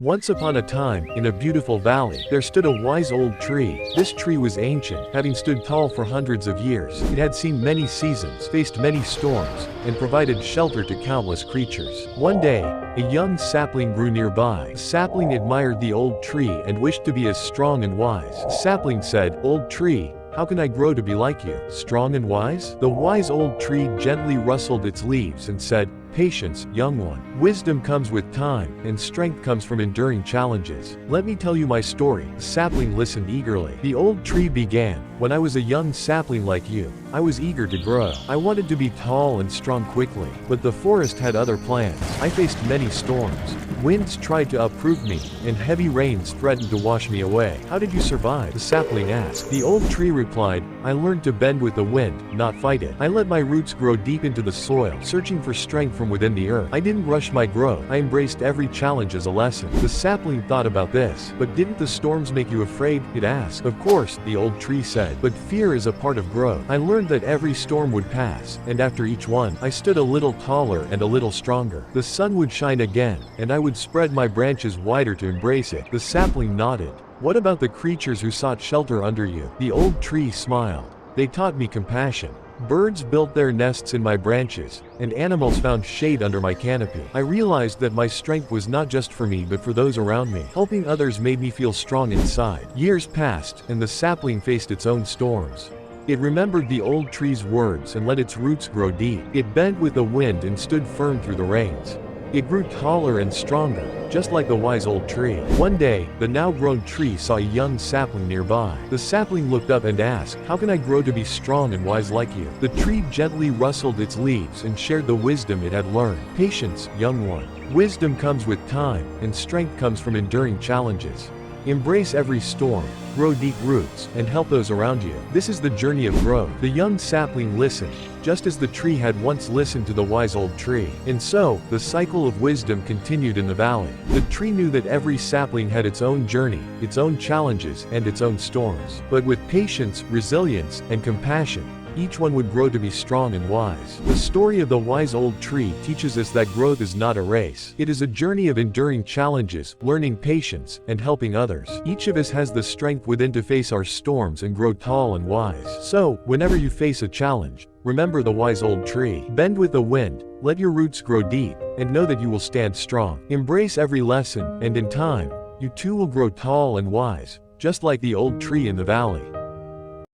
Once upon a time, in a beautiful valley, there stood a wise old tree. This tree was ancient, having stood tall for hundreds of years. It had seen many seasons, faced many storms, and provided shelter to countless creatures. One day, a young sapling grew nearby. The sapling admired the old tree and wished to be as strong and wise. The sapling said, "Old tree, how can I grow to be like you, strong and wise?" The wise old tree gently rustled its leaves and said, "Patience, young one. Wisdom comes with time, and strength comes from enduring challenges. Let me tell you my story." The sapling listened eagerly. The old tree began, "When I was a young sapling like you, I was eager to grow. I wanted to be tall and strong quickly. But the forest had other plans. I faced many storms. Winds tried to uproot me, and heavy rains threatened to wash me away. How did you survive?" the sapling asked. The old tree replied, "I learned to bend with the wind, not fight it. I let my roots grow deep into the soil, searching for strength from within the earth. I didn't rush my growth. I embraced every challenge as a lesson." The sapling thought about this. "But didn't the storms make you afraid?" it asked. "Of course," the old tree said, "but fear is a part of growth. I learned that every storm would pass, and after each one, I stood a little taller and a little stronger. The sun would shine again, and I would spread my branches wider to embrace it." The sapling nodded. "What about the creatures who sought shelter under you?" The old tree smiled. "They taught me compassion. Birds built their nests in my branches, and animals found shade under my canopy. I realized that my strength was not just for me but for those around me. Helping others made me feel strong inside." Years passed, and the sapling faced its own storms. It remembered the old tree's words and let its roots grow deep. It bent with the wind and stood firm through the rains. It grew taller and stronger, just like the wise old tree. One day, the now-grown tree saw a young sapling nearby. The sapling looked up and asked, "How can I grow to be strong and wise like you?" The tree gently rustled its leaves and shared the wisdom it had learned. "Patience, young one. Wisdom comes with time, and strength comes from enduring challenges. Embrace every storm, grow deep roots, and help those around you. This is the journey of growth." The young sapling listened, just as the tree had once listened to the wise old tree. And so, the cycle of wisdom continued in the valley. The tree knew that every sapling had its own journey, its own challenges, and its own storms. But with patience, resilience, and compassion, each one would grow to be strong and wise. The story of the wise old tree teaches us that growth is not a race. It is a journey of enduring challenges, learning patience, and helping others. Each of us has the strength within to face our storms and grow tall and wise. So, whenever you face a challenge, remember the wise old tree. Bend with the wind, let your roots grow deep, and know that you will stand strong. Embrace every lesson, and in time, you too will grow tall and wise, just like the old tree in the valley.